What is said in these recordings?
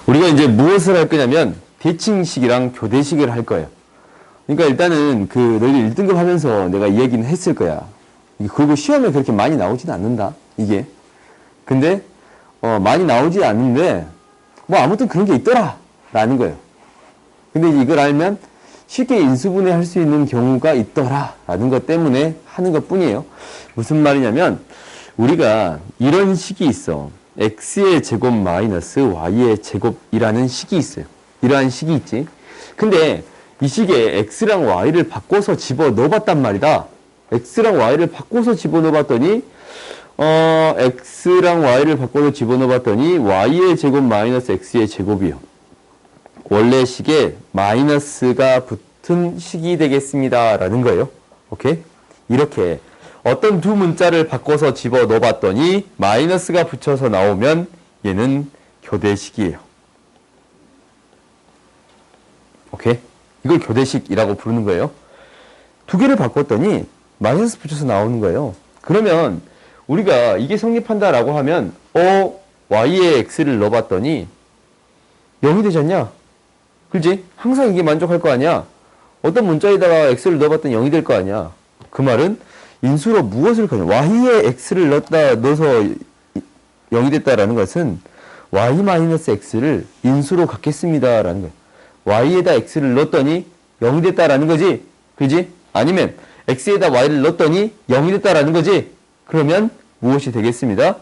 우리가 이제 무엇을 할 거냐면 대칭식이랑 교대식을 할 거예요. 그러니까 일단은 너희들 1등급 하면서 내가 이 얘기는 했을 거야. 그리고 시험에 그렇게 많이 나오지는 않는다, 이게. 근데 많이 나오지 않는데 뭐 아무튼 그런 게 있더라 라는 거예요. 근데 이걸 알면 쉽게 인수분해 할 수 있는 경우가 있더라 라는 것 때문에 하는 것 뿐이에요. 무슨 말이냐면 우리가 이런 식이 있어. x의 제곱 마이너스 y의 제곱이라는 식이 있어요. 이러한 식이 있지. 근데 이 식에 x랑 y를 바꿔서 집어넣어 봤단 말이다. x랑 y를 바꿔서 집어넣어 봤더니 x랑 y를 바꿔서 집어넣어 봤더니 y의 제곱 마이너스 x의 제곱이요. 원래 식에 마이너스가 붙은 식이 되겠습니다 라는 거예요. 오케이? 이렇게 어떤 두 문자를 바꿔서 집어넣어 봤더니 마이너스가 붙여서 나오면 얘는 교대식이에요. 오케이? 이걸 교대식이라고 부르는 거예요. 두 개를 바꿨더니 마이너스 붙여서 나오는 거예요. 그러면 우리가 이게 성립한다라고 하면 y에 x를 넣어봤더니 0이 되지 않냐? 그렇지? 항상 이게 만족할 거 아니야? 어떤 문자에다가 x를 넣어봤더니 0이 될 거 아니야? 그 말은 인수로 무엇을 가져? y에 x를 넣어서 0이 됐다라는 것은 y-x를 인수로 갖겠습니다 라는 거예요. y에다 x를 넣었더니 0이 됐다라는 거지. 그지? 아니면 x에다 y를 넣었더니 0이 됐다라는 거지. 그러면 무엇이 되겠습니다?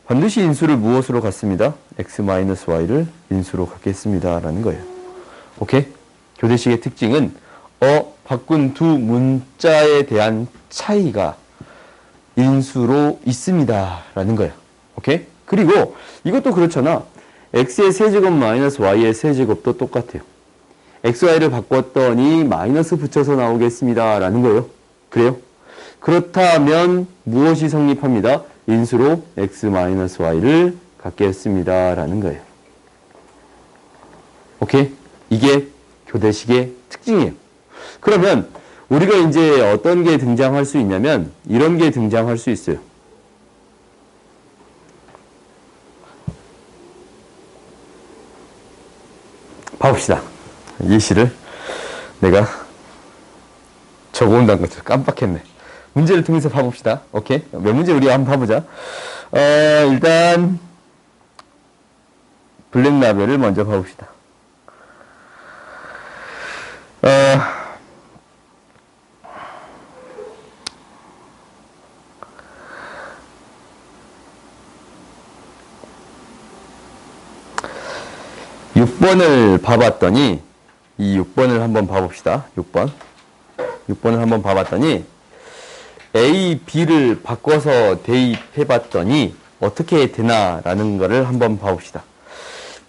반드시 인수를 무엇으로 갖습니다? x-y를 인수로 갖겠습니다 라는 거예요. 오케이? 교대식의 특징은 바꾼 두 문자에 대한 차이가 인수로 있습니다 라는 거예요. 오케이? 그리고 이것도 그렇잖아. x의 세제곱 마이너스 y의 세제곱도 똑같아요. xy를 바꿨더니 마이너스 붙여서 나오겠습니다 라는 거예요. 그래요? 그렇다면 무엇이 성립합니다? 인수로 x-y를 갖겠습니다 라는 거예요. 오케이? 이게 교대식의 특징이에요. 그러면 우리가 이제 어떤 게 등장할 수 있냐면 이런 게 등장할 수 있어요. 봐봅시다. 예시를 내가 적어온다는 것을 깜빡했네. 문제를 통해서 봐봅시다. 오케이? 몇 문제 우리 한번 봐보자. 일단 블랙라벨을 먼저 봐봅시다. 6번을 봐봤더니 이 6번을 한번 봐봅시다. 6번을 한번 봐봤더니 A, B를 바꿔서 대입해봤더니 어떻게 되나라는 거를 한번 봐봅시다.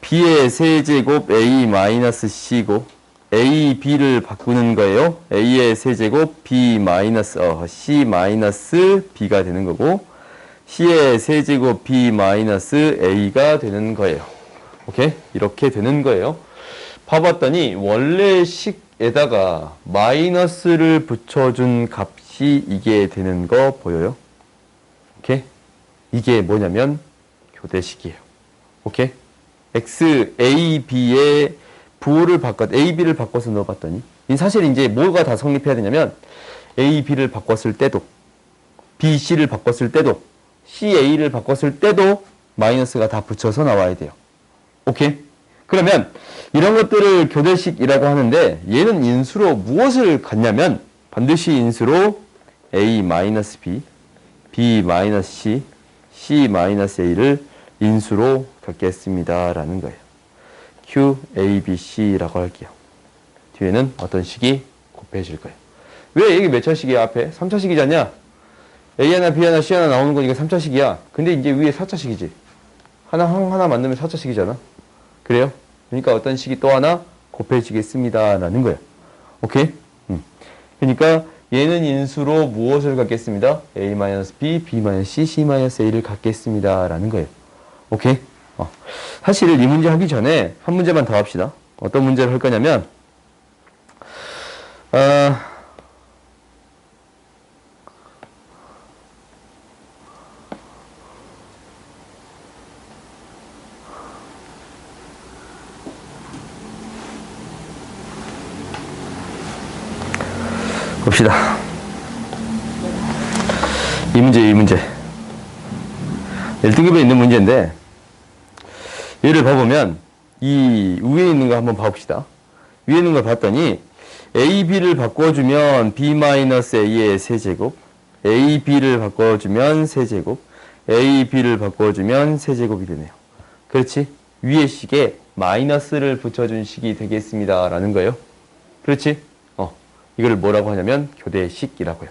B의 세제곱 A-C고 A, B를 바꾸는 거예요. A의 세제곱 B-C-B가 되는 거고 C의 세제곱 B-A가 되는 거예요. 오케이? 이렇게 되는 거예요. 봐봤더니 원래 식에다가 마이너스를 붙여준 값이 이게 되는 거 보여요? 오케이? 이게 뭐냐면 교대식이에요. 오케이? X, A, B의 부호를 A, B를 바꿔서 넣어봤더니 사실 이제 뭐가 다 성립해야 되냐면 A, B를 바꿨을 때도 B, C를 바꿨을 때도 C, A를 바꿨을 때도 마이너스가 다 붙여서 나와야 돼요. 오케이? 그러면 이런 것들을 교대식이라고 하는데 얘는 인수로 무엇을 갖냐면 반드시 인수로 A-B, B-C, C-A를 인수로 갖겠습니다 라는 거예요. Q, A, B, C라고 할게요. 뒤에는 어떤 식이 곱해질 거예요. 왜 이게 몇 차식이야 앞에? 3차식이잖냐? A 하나, B 하나, C 하나 나오는 거니까 3차식이야. 근데 이제 위에 4차식이지. 하나 만들면 4차식이잖아. 그래요? 그러니까 어떤 식이 또 하나 곱해지겠습니다 라는 거예요. 오케이? 그러니까 얘는 인수로 무엇을 갖겠습니다? A-B, B-C, C-A를 갖겠습니다 라는 거예요. 오케이? 사실 이 문제 하기 전에 한 문제만 더 합시다. 어떤 문제를 할 거냐면 봅시다. 이 문제. 1등급에 있는 문제인데, 얘를 봐보면, 이 위에 있는 거 한번 봐봅시다. 위에 있는 걸 봤더니, a, b를 바꿔주면 b-a의 세제곱, a, b를 바꿔주면 세제곱, a, b를 바꿔주면 세제곱이 되네요. 그렇지? 위의 식에 마이너스를 붙여준 식이 되겠습니다. 라는 거예요. 그렇지? 이걸 뭐라고 하냐면 교대식이라고요.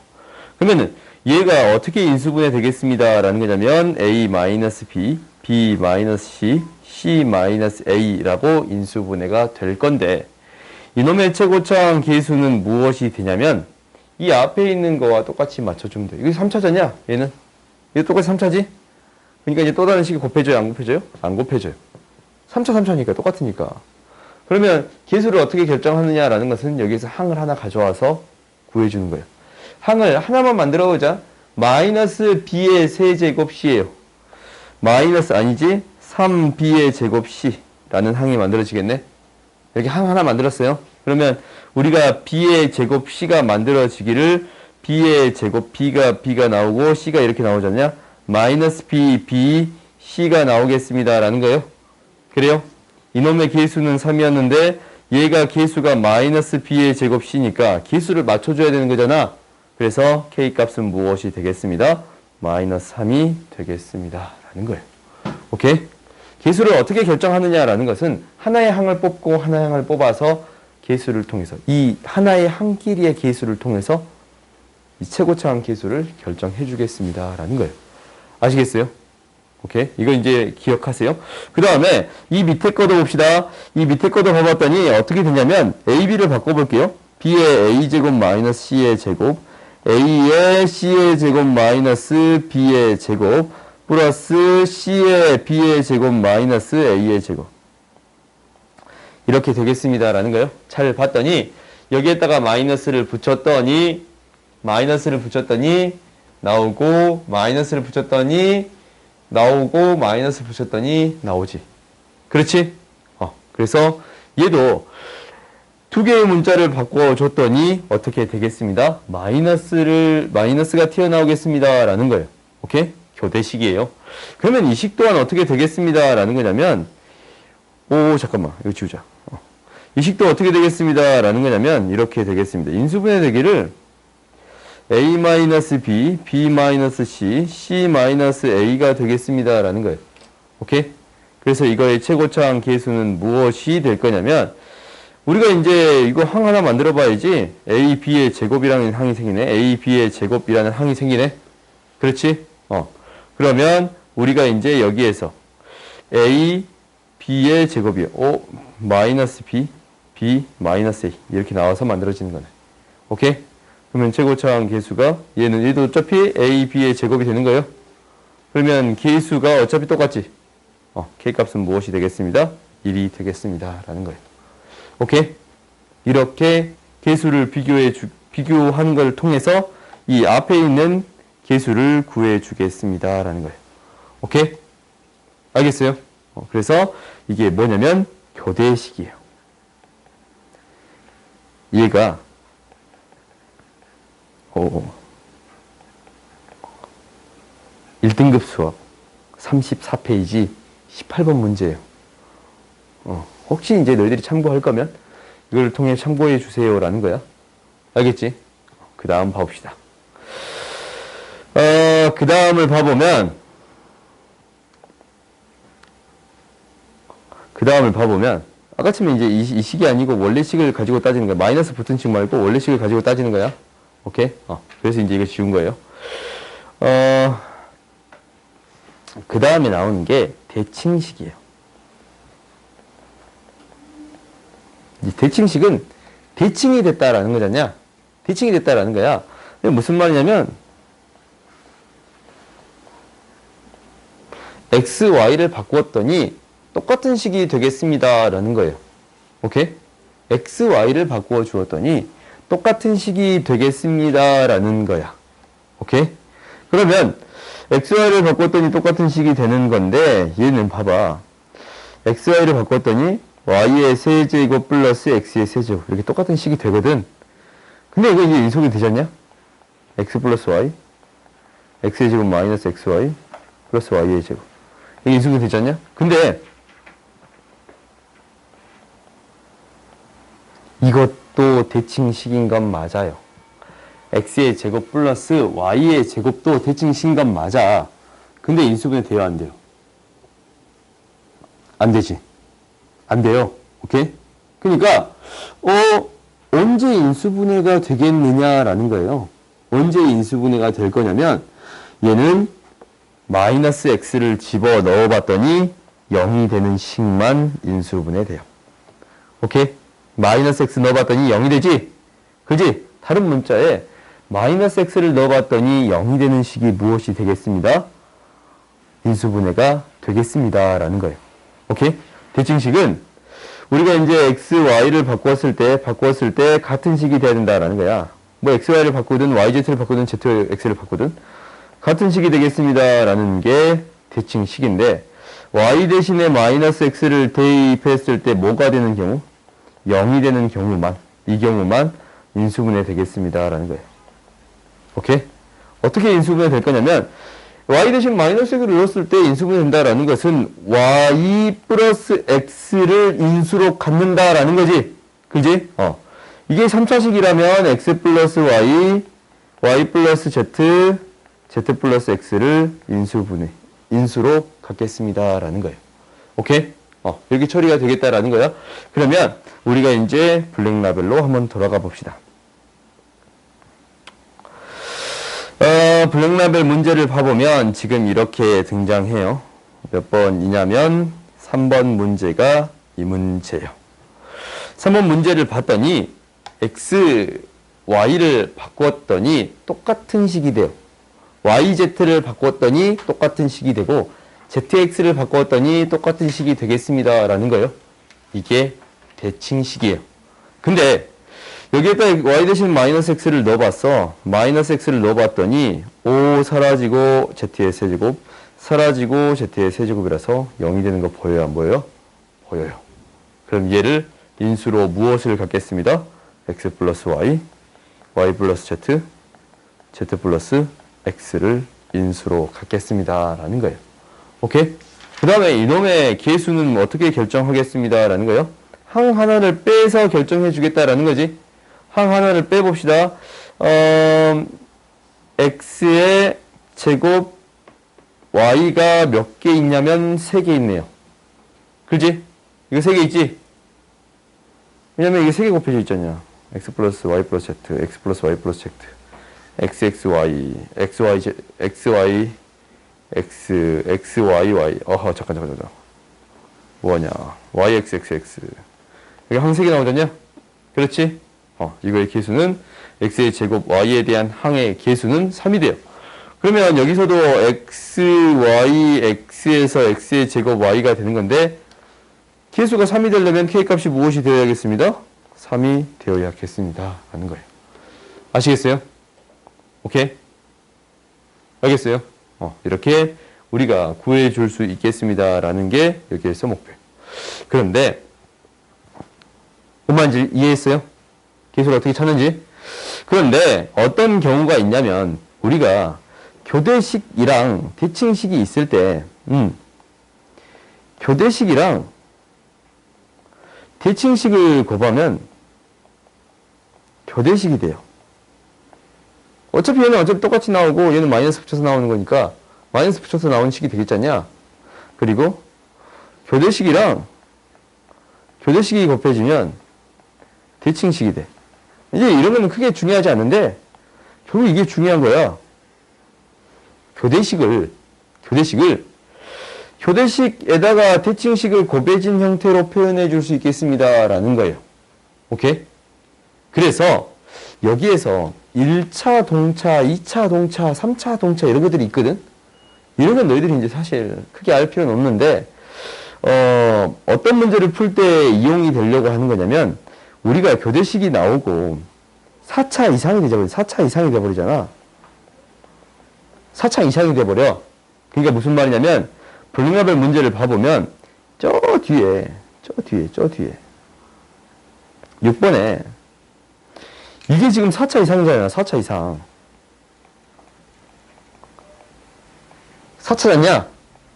그러면은 얘가 어떻게 인수분해 되겠습니다. 라는 거냐면 a-b, b-c, c-a라고 인수분해가 될 건데 이놈의 최고차항 계수는 무엇이 되냐면 이 앞에 있는 거와 똑같이 맞춰주면 돼요. 이게 3차잖냐? 얘는. 이거 똑같이 3차지? 그러니까 이제 또 다른 식이 곱해져요? 안 곱해져요? 안 곱해져요. 3차, 3차니까 똑같으니까. 그러면 계수를 어떻게 결정하느냐라는 것은 여기서 항을 하나 가져와서 구해주는 거예요. 항을 하나만 만들어 보자. 마이너스 b의 세제곱 c예요. 마이너스 아니지? 3b의 제곱 c라는 항이 만들어지겠네. 이렇게 항 하나 만들었어요. 그러면 우리가 b의 제곱 c가 만들어지기를 b의 제곱 b가 나오고 c가 이렇게 나오잖냐? 마이너스 b, c가 나오겠습니다. 라는 거예요. 그래요? 이놈의 계수는 3이었는데 얘가 계수가 마이너스 b의 제곱 c니까 계수를 맞춰줘야 되는 거잖아. 그래서 k 값은 무엇이 되겠습니다? 마이너스 3이 되겠습니다. 라는 거예요. 오케이? 계수를 어떻게 결정하느냐라는 것은 하나의 항을 뽑고 하나의 항을 뽑아서 계수를 통해서 이 하나의 항끼리의 계수를 통해서 이 최고차항 계수를 결정해 주겠습니다. 라는 거예요. 아시겠어요? 오케이. 이거 이제 기억하세요. 그 다음에 이 밑에 거도 봅시다. 이 밑에 거도 봐봤더니 어떻게 되냐면 AB를 바꿔볼게요. B의 A제곱 마이너스 C의 제곱, A의 C의 제곱 마이너스 B의 제곱, 플러스 C의 B의 제곱 마이너스 A의 제곱. 이렇게 되겠습니다. 라는 거예요. 잘 봤더니 여기에다가 마이너스를 붙였더니 나오고 마이너스를 붙였더니 나오고 마이너스 붙였더니 나오지. 그렇지? 그래서 얘도 두 개의 문자를 바꿔줬더니 어떻게 되겠습니다? 마이너스가 튀어나오겠습니다. 라는 거예요. 오케이? 교대식이에요. 그러면 이 식 또한 어떻게 되겠습니다. 라는 거냐면 잠깐만. 이거 지우자. 이 식도 어떻게 되겠습니다. 라는 거냐면 이렇게 되겠습니다. 인수분해 되기를 a-b, b-c, c-a가 되겠습니다. 라는 거예요. 오케이? 그래서 이거의 최고차항 계수는 무엇이 될 거냐면 우리가 이제 이거 항 하나 만들어 봐야지. a, b의 제곱이라는 항이 생기네. a, b의 제곱이라는 항이 생기네. 그렇지? 그러면 우리가 이제 여기에서 a, b의 제곱이요. 마이너스 b, b, 마이너스 a 이렇게 나와서 만들어지는 거네. 오케이? 그러면 최고차항 계수가 얘도 어차피 a, b의 제곱이 되는 거예요. 그러면 계수가 어차피 똑같지. k 값은 무엇이 되겠습니다? 1이 되겠습니다. 라는 거예요. 오케이? 이렇게 계수를 비교한 걸 통해서 이 앞에 있는 계수를 구해 주겠습니다. 라는 거예요. 오케이? 알겠어요? 그래서 이게 뭐냐면 교대식이에요. 얘가 1등급 수학 34페이지 18번 문제예요. 혹시 이제 너희들이 참고할 거면 이걸 통해 참고해 주세요. 라는 거야. 알겠지? 그 다음 봐봅시다. 그 다음을 봐보면 아까처럼 이제 이 식이 아니고 원래식을 가지고 따지는 거야. 마이너스 붙은 식 말고 원래식을 가지고 따지는 거야. 오케이? 그래서 이제 이거 지운 거예요. 그 다음에 나오는 게 대칭식이에요. 이 대칭식은 대칭이 됐다라는 거잖냐? 대칭이 됐다라는 거야. 무슨 말이냐면 x, y를 바꾸었더니 똑같은 식이 되겠습니다. 라는 거예요. 오케이? x, y를 바꾸어 주었더니 똑같은 식이 되겠습니다. 라는 거야. 오케이? 그러면 x, y를 바꿨더니 똑같은 식이 되는 건데 얘는 봐봐. x, y를 바꿨더니 y의 세제곱 플러스 x의 세제곱 이렇게 똑같은 식이 되거든. 근데 이거 이제 인수분해 되잖냐? x 플러스 y, x의 제곱 마이너스 xy 플러스 y의 제곱. 이게 인수분해 되잖냐? 근데 이것도 대칭식인 건 맞아요. x의 제곱 플러스 y의 제곱도 대칭식인 건 맞아. 근데 인수분해 돼요, 안 돼요? 안 되지. 안 돼요. 오케이? 그러니까 언제 인수분해가 되겠느냐라는 거예요. 언제 인수분해가 될 거냐면 얘는 마이너스 x를 집어 넣어봤더니 0이 되는 식만 인수분해 돼요. 오케이? 마이너스 x 넣어봤더니 0이 되지? 그지? 다른 문자에 마이너스 x를 넣어봤더니 0이 되는 식이 무엇이 되겠습니다? 인수분해가 되겠습니다. 라는 거예요. 오케이? 대칭식은 우리가 이제 x, y를 바꾸었을 때 같은 식이 돼야 된다라는 거야. 뭐 x, y를 바꾸든 y, z를 바꾸든 z, x를 바꾸든 같은 식이 되겠습니다라는 게 대칭식인데 y 대신에 마이너스 x를 대입했을 때 뭐가 되는 경우? 0이 되는 경우만, 이 경우만 인수분해 되겠습니다라는 거예요. 오케이? 어떻게 인수분해 될 거냐면 y 대신 마이너스 x를 넣었을 때 인수분해 된다라는 것은 y 플러스 x를 인수로 갖는다라는 거지. 그지? 이게 3차식이라면 x 플러스 y, y 플러스 z, z 플러스 x를 인수로 갖겠습니다라는 거예요. 오케이? 이렇게 처리가 되겠다라는 거야. 그러면 우리가 이제 블랙라벨로 한번 돌아가 봅시다. 블랙라벨 문제를 봐보면 지금 이렇게 등장해요. 몇 번이냐면 3번 문제가 이 문제예요. 3번 문제를 봤더니 x, y를 바꾸었더니 똑같은 식이 돼요. y, z를 바꾸었더니 똑같은 식이 되고 zx를 바꾸었더니 똑같은 식이 되겠습니다. 라는 거예요. 이게 대칭식이에요. 근데 여기에다 y 대신 마이너스 x를 넣어봤어. 마이너스 x를 넣어봤더니 5 사라지고 z의 세제곱 사라지고 z의 세제곱이라서 0이 되는 거 보여요? 안 보여요? 보여요. 그럼 얘를 인수로 무엇을 갖겠습니다? x 플러스 y, y 플러스 z, z 플러스 x를 인수로 갖겠습니다. 라는 거예요. 오케이? 그 다음에 이놈의 계수는 어떻게 결정하겠습니다. 라는 거예요. 항 하나를 빼서 결정해 주겠다라는 거지. 항 하나를 빼봅시다. x의 제곱 y가 몇 개 있냐면 3개 있네요. 그지? 이거 3개 있지? 왜냐면 이게 3개 곱해져 있잖냐. x 플러스 y 플러스 z, x 플러스 y 플러스 z, x, x, y, x, y, x, y, x, x, y, y. 잠깐. 뭐하냐. y, x, x, x. 여기 항 3개 나오잖냐? 그렇지? 이거의 계수는 x의 제곱 y에 대한 항의 계수는 3이 돼요. 그러면 여기서도 x, y, x에서 x의 제곱 y가 되는 건데 계수가 3이 되려면 k값이 무엇이 되어야겠습니다? 3이 되어야겠습니다. 라는 거예요. 아시겠어요? 오케이? 알겠어요? 이렇게 우리가 구해줄 수 있겠습니다. 라는 게 여기에서 목표예요. 그런데 뭔 말인지 이해했어요? 계수를 어떻게 찾는지? 그런데 어떤 경우가 있냐면 우리가 교대식이랑 대칭식이 있을 때 교대식이랑 대칭식을 곱하면 교대식이 돼요. 어차피 얘는 똑같이 나오고 얘는 마이너스 붙여서 나오는 거니까 마이너스 붙여서 나오는 식이 되겠잖냐. 그리고 교대식이랑 교대식이 곱해지면 대칭식이 돼. 이제 이런 거는 크게 중요하지 않은데 결국 이게 중요한 거야. 교대식에다가 대칭식을 곱해진 형태로 표현해 줄 수 있겠습니다. 라는 거예요. 오케이? 그래서 여기에서 1차 동차, 2차 동차, 3차 동차 이런 것들이 있거든? 이런 건 너희들이 이제 사실 크게 알 필요는 없는데 어떤 문제를 풀 때 이용이 되려고 하는 거냐면 우리가 교대식이 나오고 4차 이상이 되버려. 4차 이상이 돼버리잖아. 4차 이상이 돼버려. 그러니까 무슨 말이냐면 블랙라벨 문제를 봐보면 저 뒤에 6번에 이게 지금 4차 이상이잖아. 4차 이상. 4차잖냐?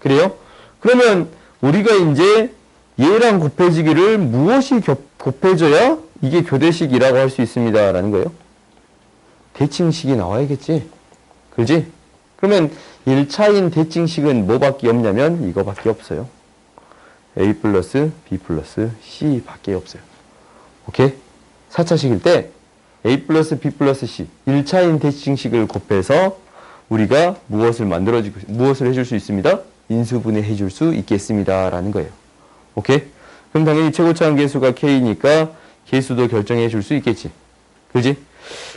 그래요? 그러면 우리가 이제 얘랑 곱해지기를 무엇이 곱해져야 이게 교대식이라고 할 수 있습니다. 라는 거예요. 대칭식이 나와야겠지. 그지? 그러면 1차인 대칭식은 뭐밖에 없냐면 이거밖에 없어요. A 플러스 B 플러스 C 밖에 없어요. 오케이? 4차식일 때 A 플러스 B 플러스 C 1차인 대칭식을 곱해서 우리가 무엇을 해줄 수 있습니다? 인수분해 해줄 수 있겠습니다. 라는 거예요. 오케이? 그럼 당연히 최고차항 계수가 K니까 계수도 결정해 줄 수 있겠지. 그지?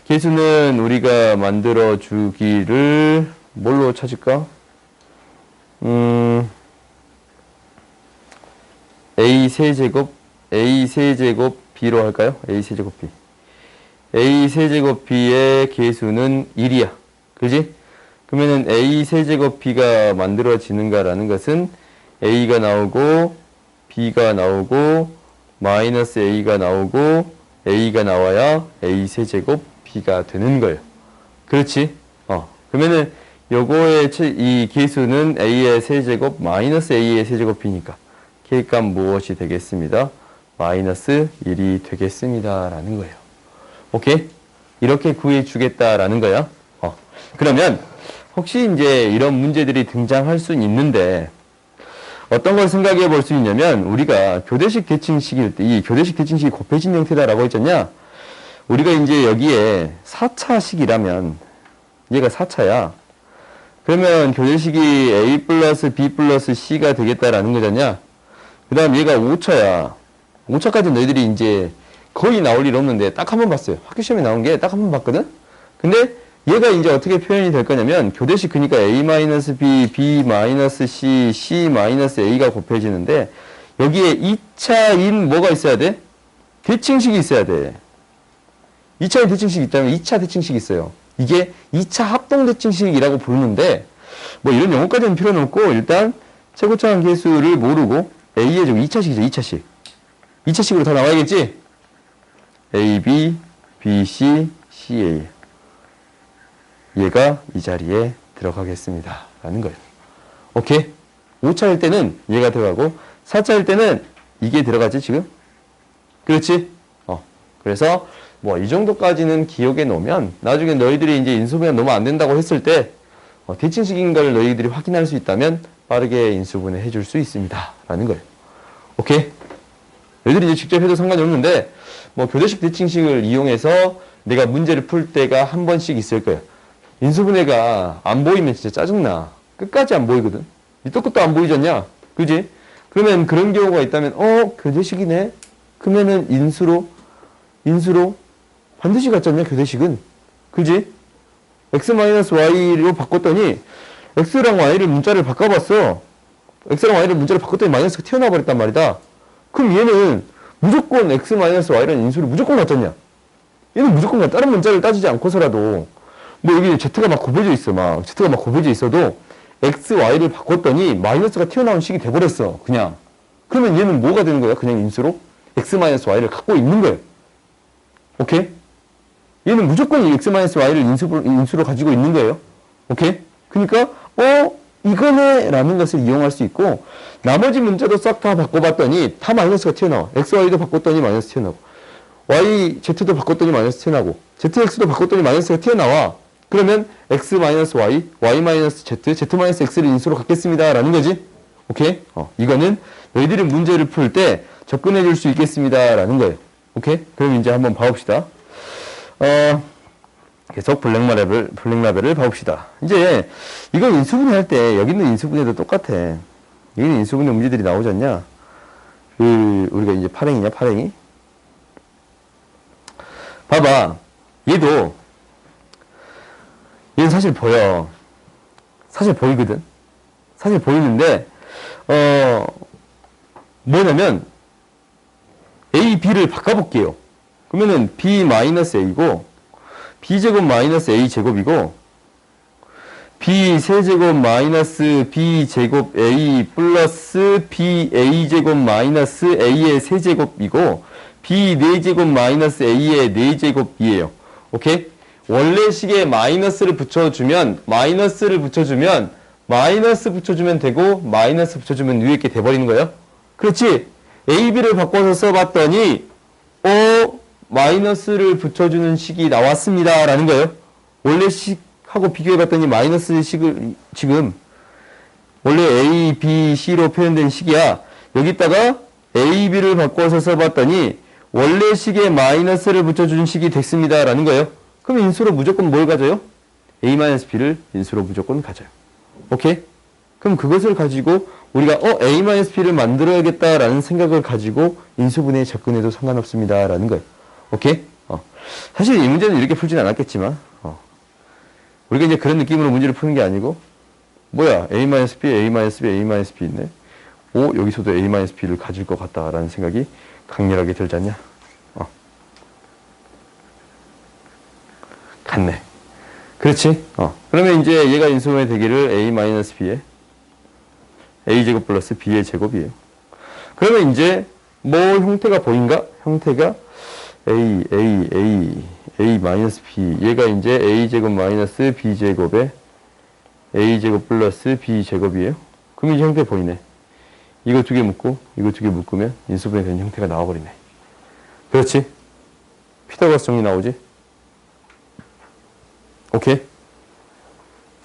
계수는 우리가 만들어 주기를 뭘로 찾을까? A 세제곱 B로 할까요? A 세제곱 B. A 세제곱 B의 계수는 1이야. 그지? 그러면은 A 세제곱 B가 만들어지는가라는 것은 A가 나오고 B가 나오고 마이너스 A가 나오고 A가 나와야 A 세제곱 B가 되는 거예요. 그렇지? 그러면은 요거의 이 계수는 A의 세제곱 마이너스 A의 세제곱 B니까 K값 무엇이 되겠습니다? 마이너스 1이 되겠습니다. 라는 거예요. 오케이? 이렇게 구해 주겠다라는 거야. 그러면 혹시 이제 이런 문제들이 등장할 수는 있는데 어떤 걸 생각해 볼 수 있냐면 우리가 교대식 대칭식일 때 이 교대식 대칭식이 곱해진 형태다라고 했잖냐. 우리가 이제 여기에 4차식이라면 얘가 4차야. 그러면 교대식이 A 플러스 B 플러스 C가 되겠다라는 거잖냐. 그 다음 얘가 5차야. 5차까지 너희들이 이제 거의 나올 일 없는데 딱 한 번 봤어요. 학교 시험에 나온 게 딱 한 번 봤거든? 근데 얘가 이제 어떻게 표현이 될 거냐면 교대식 그러니까 A-B, B-C, C-A가 곱해지는데 여기에 2차인 뭐가 있어야 돼? 대칭식이 있어야 돼. 2차인 대칭식이 있다면 2차 대칭식이 있어요. 이게 2차 합동 대칭식이라고 부르는데 뭐 이런 용어까지는 필요는 없고 일단 최고차항 계수를 모르고 A의 제곱 2차식이죠. 2차식. 2차식으로 다 나와야겠지? A, B, B, C, C, A. 얘가 이 자리에 들어가겠습니다. 라는 거예요. 오케이? 5차일 때는 얘가 들어가고 4차일 때는 이게 들어가지 지금? 그렇지? 그래서 뭐 이 정도까지는 기억에 놓으면 나중에 너희들이 이제 인수분해 너무 안 된다고 했을 때 대칭식인 걸 너희들이 확인할 수 있다면 빠르게 인수분해 해줄 수 있습니다. 라는 거예요. 오케이? 너희들이 이제 직접 해도 상관이 없는데 뭐 교대식 대칭식을 이용해서 내가 문제를 풀 때가 한 번씩 있을 거예요. 인수분해가 안 보이면 진짜 짜증나. 끝까지 안 보이거든. 밑도 끝도 안 보이지 않냐? 그지? 그러면 그런 경우가 있다면 교대식이네? 그러면은 인수로 반드시 같지 않냐? 교대식은. 그지? x-y로 바꿨더니 x랑 y를 문자를 바꿔봤어. x랑 y를 문자를 바꿨더니 마이너스가 튀어나와 버렸단 말이다. 그럼 얘는 무조건 x-y라는 인수를 무조건 같잖냐? 얘는 무조건 같아. 다른 문자를 따지지 않고서라도 뭐 여기 z가 막 곱해져 있어. z가 막 곱해져 있어도 x, y를 바꿨더니 마이너스가 튀어나온 식이 돼버렸어. 그냥. 그러면 얘는 뭐가 되는 거야? 그냥 인수로? x-y를 갖고 있는 거예요. 오케이? 얘는 무조건 이 x-y를 인수로 가지고 있는 거예요. 오케이? 그러니까 이거네 라는 것을 이용할 수 있고 나머지 문자도 싹 다 바꿔봤더니 다 마이너스가 튀어나와. x, y도 바꿨더니 마이너스 튀어나오고 y, z도 바꿨더니 마이너스 튀어나오고 zx도 바꿨더니 마이너스가 튀어나와. 그러면 x-y, y-z, z-x를 인수로 갖겠습니다. 라는 거지. 오케이? 이거는 너희들이 문제를 풀 때 접근해 줄 수 있겠습니다. 라는 거예요. 오케이? 그럼 이제 한번 봐봅시다. 계속 블랙라벨을 봐봅시다. 이제 이걸 인수분해 할 때 여기 있는 인수분해도 똑같아. 여기 있는 인수분해 문제들이 나오지 않냐? 우리가 이제 파랭이냐, 파랭이? 봐봐. 얘는 사실 보여. 사실 보이거든. 사실 보이는데, 뭐냐면, A, B를 바꿔볼게요. 그러면은 B-A고, B제곱 마이너스 A제곱이고, B 세제곱 마이너스 B제곱 A 플러스 BA제곱 마이너스 A의 세제곱이고, B 4제곱 마이너스 A의 4제곱이에요. 오케이? 원래 식에 마이너스를 붙여주면 마이너스 붙여주면 되고 마이너스 붙여주면 위에 게 돼버리는 거예요. 그렇지? A, B를 바꿔서 써봤더니 마이너스를 붙여주는 식이 나왔습니다 라는 거예요. 원래 식하고 비교해봤더니 마이너스 식을 지금 원래 A, B, C로 표현된 식이야. 여기다가 A, B를 바꿔서 써봤더니 원래 식에 마이너스를 붙여주는 식이 됐습니다 라는 거예요. 그럼 인수로 무조건 뭘 가져요? A-B를 인수로 무조건 가져요. 오케이? 그럼 그것을 가지고 우리가 A-B를 만들어야겠다라는 생각을 가지고 인수분해에 접근해도 상관없습니다 라는 거예요. 오케이? 사실 이 문제는 이렇게 풀진 않았겠지만 우리가 이제 그런 느낌으로 문제를 푸는 게 아니고 뭐야 A-B, A-B, A-B 있네. 여기서도 A-B를 가질 것 같다라는 생각이 강렬하게 들지 않냐? 같네. 그렇지? 그러면 이제 얘가 인수분해 되기를 A-B에 A제곱 플러스 B의 제곱이에요. 그러면 이제 뭐 형태가 보인가? 형태가 A-B. 얘가 이제 A제곱 마이너스 B제곱에 A제곱 플러스 B제곱이에요. 그럼 이 형태 보이네. 이거 두 개 묶고 이거 두 개 묶으면 인수분해 된 형태가 나와버리네. 그렇지? 피타고라스 정리 나오지? 오케이?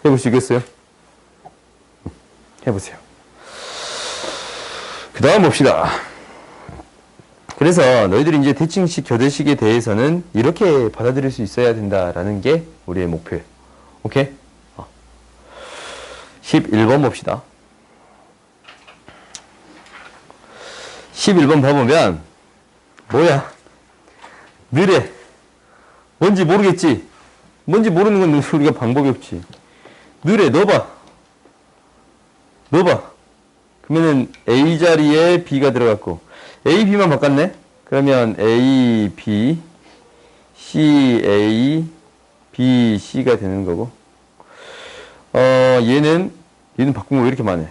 해볼 수 있겠어요? 해보세요. 그 다음 봅시다. 그래서 너희들이 이제 대칭식, 교대식에 대해서는 이렇게 받아들일 수 있어야 된다라는 게 우리의 목표예요. 오케이? 11번 봅시다. 11번 봐보면 뭐야? 느래. 뭔지 모르겠지? 뭔지 모르는 건 우리가 방법이 없지. 느래. 넣어봐. 그러면은 A 자리에 B가 들어갔고 A, B만 바꿨네? 그러면 A, B, C, A, B, C가 되는 거고 얘는 바꾼 거 왜 이렇게 많아?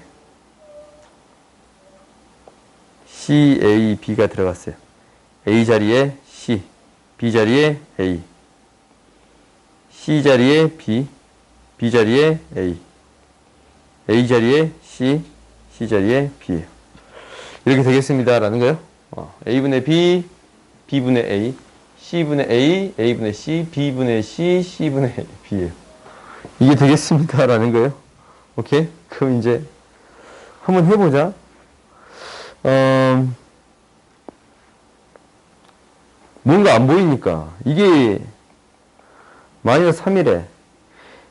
C, A, B가 들어갔어요. A 자리에 C, B 자리에 A, C 자리에 B, B 자리에 A, A 자리에 C, C 자리에 B. 이렇게 되겠습니다. 라는 거예요. A분의 B, B분의 A, C분의 A, A분의 C, B분의 C, C분의 B예요. 이게 되겠습니다. 라는 거예요. 오케이? 그럼 이제 한번 해보자. 뭔가 안 보이니까. 이게 마이너스 3이래.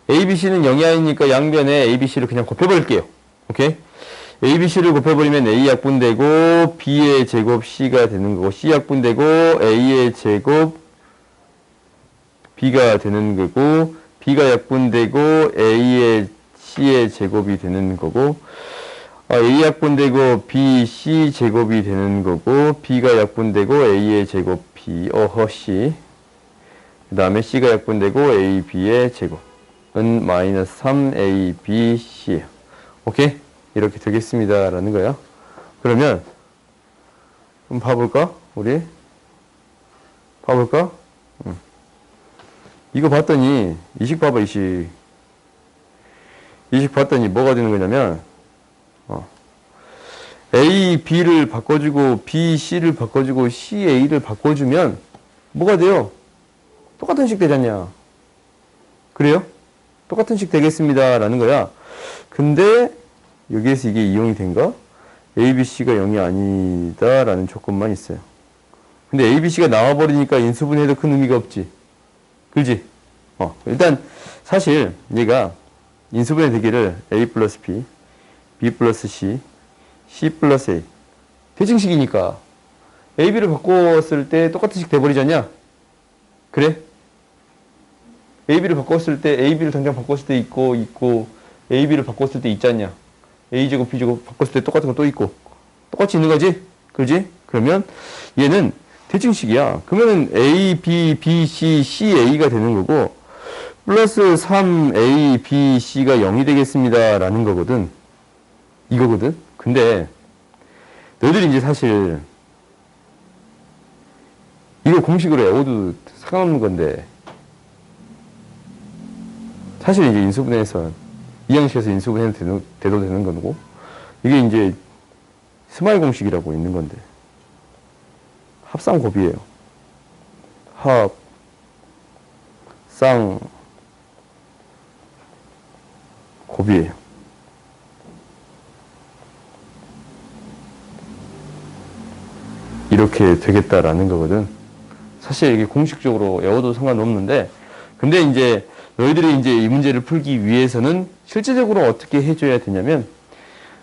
ABC는 0이 아니니까 양변에 ABC를 그냥 곱해버릴게요. 오케이? ABC를 곱해버리면 A 약분되고 B의 제곱 C가 되는 거고 C 약분되고 A의 제곱 B가 되는 거고 B가 약분되고 A의 C의 제곱이 되는 거고 A 약분되고 B, C 제곱이 되는 거고 B가 약분되고 A의 제곱 B, C 그 다음에 C가 약분되고 A, B의 제곱은 마이너스 3A, B, C예요. 오케이? 이렇게 되겠습니다. 라는 거야. 그러면 한번 봐볼까? 우리 봐볼까? 이거 봤더니 이식 봐봐. 이식 봤더니 뭐가 되는 거냐면 A, B를 바꿔주고 B, C를 바꿔주고 C, A를 바꿔주면 뭐가 돼요? 똑같은 식 되잖냐. 그래요? 똑같은 식 되겠습니다. 라는 거야. 근데 여기에서 이게 이용이 된가? A, B, C가 0이 아니다 라는 조건만 있어요. 근데 A, B, C가 나와버리니까 인수분해도 큰 의미가 없지. 그렇지? 일단 사실 얘가 인수분해 되기를 A 플러스 B, B 플러스 C, C 플러스 A 대칭식이니까 A, B를 바꿨을 때 똑같은 식 돼버리잖냐? 그래? A, B를 바꿨을 때 A, B를 당장 바꿨을 때 있고 A, B를 바꿨을 때 있잖냐? A제곱, B제곱 바꿨을 때 똑같은 거 또 있고 똑같이 있는 거지? 그지? 그러면 얘는 대칭식이야. 그러면은 A, B, B, C, C, A가 되는 거고 플러스 3A, B, C가 0이 되겠습니다. 라는 거거든. 이거거든. 근데 너희들이 이제 사실 이거 공식으로 외워도 상관없는 건데 사실 이제 인수분해에서 이 형식에서 인수분해는 돼도 되는 거고, 이게 이제 스마일 공식이라고 있는 건데 합상 곱이에요. 합, 쌍, 곱이에요. 이렇게 되겠다라는 거거든. 사실 이게 공식적으로 외워도 상관없는데, 근데 이제 너희들이 이제 이 문제를 풀기 위해서는 실제적으로 어떻게 해줘야 되냐면,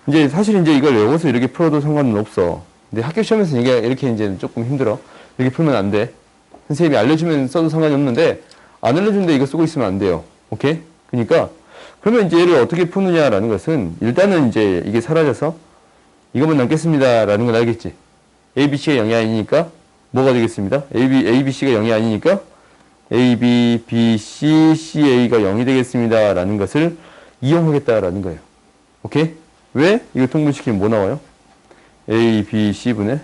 이제 사실 이제 이걸 외워서 이렇게 풀어도 상관은 없어. 근데 학교 시험에서 이게 이렇게 이제 조금 힘들어. 이렇게 풀면 안 돼. 선생님이 알려주면 써도 상관이 없는데, 안 알려주는데 이거 쓰고 있으면 안 돼요. 오케이? 그러니까, 그러면 이제 얘를 어떻게 푸느냐라는 것은, 일단은 이제 이게 사라져서 이것만 남겠습니다라는 건 알겠지? A, B, C가 0이 아니니까, 뭐가 되겠습니다? A, B, C가 0이 아니니까, A, B, B, C, C, A가 0이 되겠습니다라는 것을 이용하겠다라는 거예요. 오케이? 왜? 이거 통분시키면 뭐 나와요? A, B, C분의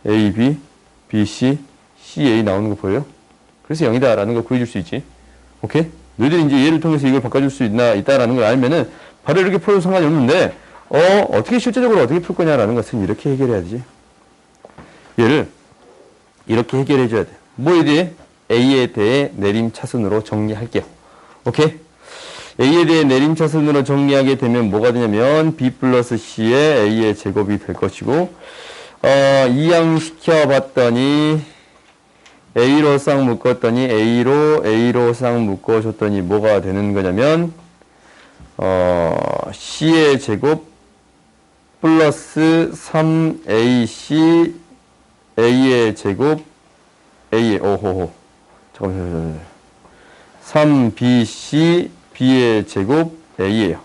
A, B, B, C, C, A 나오는 거 보여요? 그래서 0이다 라는 걸 구해줄 수 있지. 오케이? 너희들이 이제 얘를 통해서 이걸 바꿔줄 수 있다라는 걸 알면은 바로 이렇게 풀어도 상관이 없는데, 어떻게 실제적으로 어떻게 풀 거냐라는 것은 이렇게 해결해야 되지. 얘를 이렇게 해결해줘야 돼. 뭐에 대해? A에 대해 내림차순으로 정리할게요. 오케이? A에 대해 내림차순으로 정리하게 되면 뭐가 되냐면 B 플러스 C의 A의 제곱이 될 것이고, 이항시켜 봤더니 A로 싹 묶었더니 A로 싹 묶어줬더니 뭐가 되는 거냐면 C의 제곱 플러스 3AC A의 제곱 A의 잠깐만요. 3BC B의 제곱 A예요.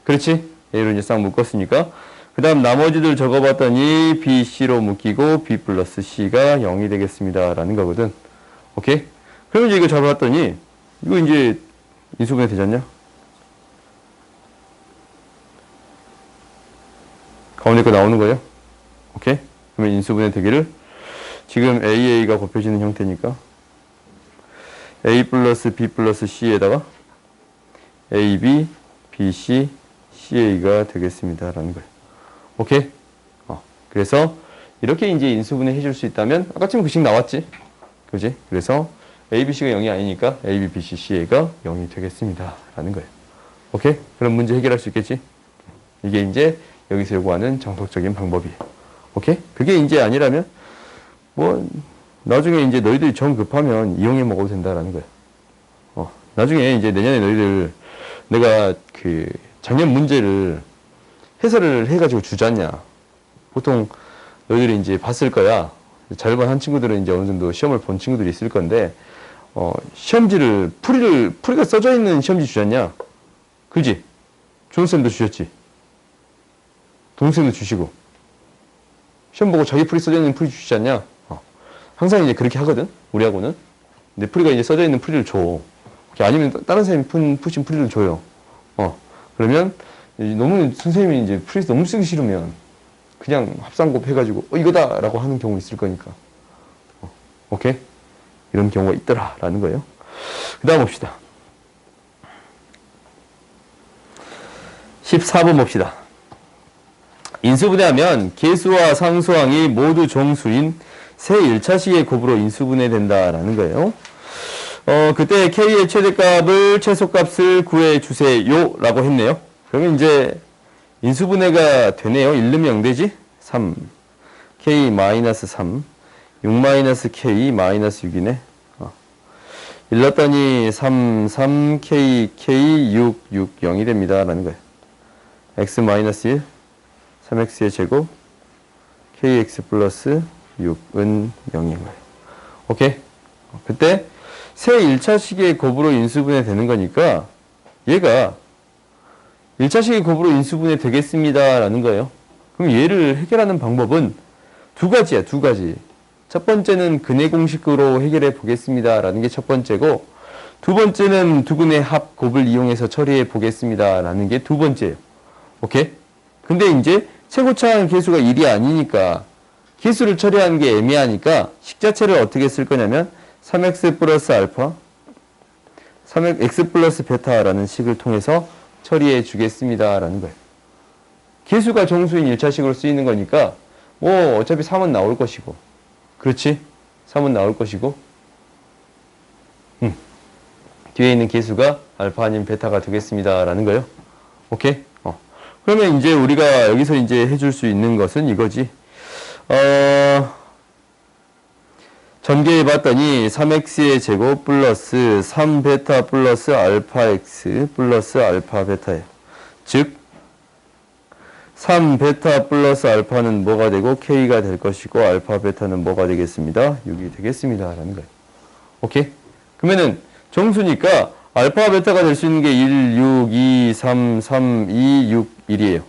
그렇지? A로 이제 싹 묶었으니까. 그 다음 나머지들 적어봤더니 BC로 묶이고 B 플러스 C가 0이 되겠습니다. 라는 거거든. 오케이? 그러면 이제 이거 잡아봤더니 이거 이제 인수분해 되지 않냐? 가운데 거 나오는 거예요. 오케이? 그러면 인수분해 되기를 지금 AA가 곱해지는 형태니까 A 플러스 B 플러스 C에다가 AB, BC, CA가 되겠습니다. 라는 거예요. 오케이? 그래서 이렇게 이제 인수분해 해줄 수 있다면 아까쯤 그 식 나왔지? 그지? 그래서 ABC가 0이 아니니까 AB, BC, CA가 0이 되겠습니다. 라는 거예요. 오케이? 그럼 문제 해결할 수 있겠지? 이게 이제 여기서 요구하는 정석적인 방법이에요. 오케이? 그게 이제 아니라면 뭐 나중에 이제 너희들이 정 급하면 이용해 먹어도 된다라는 거예요. 나중에 이제 내년에 너희들 내가 그 작년 문제를 해설을 해가지고 주지 않냐. 보통 너희들이 이제 봤을 거야. 잘만 한 친구들은 이제 어느 정도 시험을 본 친구들이 있을 건데, 시험지를, 풀이가 써져 있는 시험지 주지 않냐. 그지? 조은쌤도 주셨지. 동생도 주시고. 시험 보고 자기 풀이 써져 있는 풀이 주시지 않냐. 항상 이제 그렇게 하거든. 우리하고는. 근데 풀이가 이제 써져 있는 풀이를 줘. 아니면 다른 선생님이 푸신 풀이를 줘요. 그러면 너무 선생님이 이제 풀이 너무 쓰기 싫으면 그냥 합상곱 해가지고 이거다 라고 하는 경우 있을 거니까. 오케이? 이런 경우가 있더라 라는 거예요. 그 다음 봅시다. 14번 봅시다. 인수분해하면 계수와 상수항이 모두 정수인 새 1차식의 곱으로 인수분해된다 라는 거예요. 그때 K의 최대값을, 최소값을 구해 주세요. 라고 했네요. 그러면 이제 인수분해가 되네요. 1 넣으면 0 되지? 3. K-3. 6-K-6이네. 1 넣었더니 3, 3, K, K, 6, 6, 0이 됩니다. 라는 거예요. X-1, 3X의 제곱, KX 플러스 6은 0인 거예요. 오케이? 그때 새 1차식의 곱으로 인수분해 되는 거니까 얘가 1차식의 곱으로 인수분해 되겠습니다 라는 거예요. 그럼 얘를 해결하는 방법은 두 가지야. 두 가지. 첫 번째는 근해 공식으로 해결해 보겠습니다 라는 게 첫 번째고, 두 번째는 두근의 합 곱을 이용해서 처리해 보겠습니다 라는 게 두 번째예요. 오케이? 근데 이제 최고차항 계수가 1이 아니니까 계수를 처리하는 게 애매하니까 식 자체를 어떻게 쓸 거냐면 3x 플러스 알파 x 플러스 베타라는 식을 통해서 처리해 주겠습니다라는 거예요. 개수가 정수인 1차식으로 쓰이는 거니까 뭐 어차피 3은 나올 것이고, 그렇지? 3은 나올 것이고, 뒤에 있는 개수가 알파 아니면 베타가 되겠습니다라는 거예요. 오케이? 그러면 이제 우리가 여기서 이제 해줄 수 있는 것은 이거지. 전개해 봤더니 3x의 제곱 플러스 3베타 플러스 알파 x 플러스 알파 베타예요. 즉 3베타 플러스 알파는 뭐가 되고 k가 될 것이고 알파 베타는 뭐가 되겠습니다. 6이 되겠습니다 라는 거예요. 오케이? 그러면은 정수니까 알파 베타가 될 수 있는 게 1, 6, 2, 3, 3, 2, 6, 1이에요.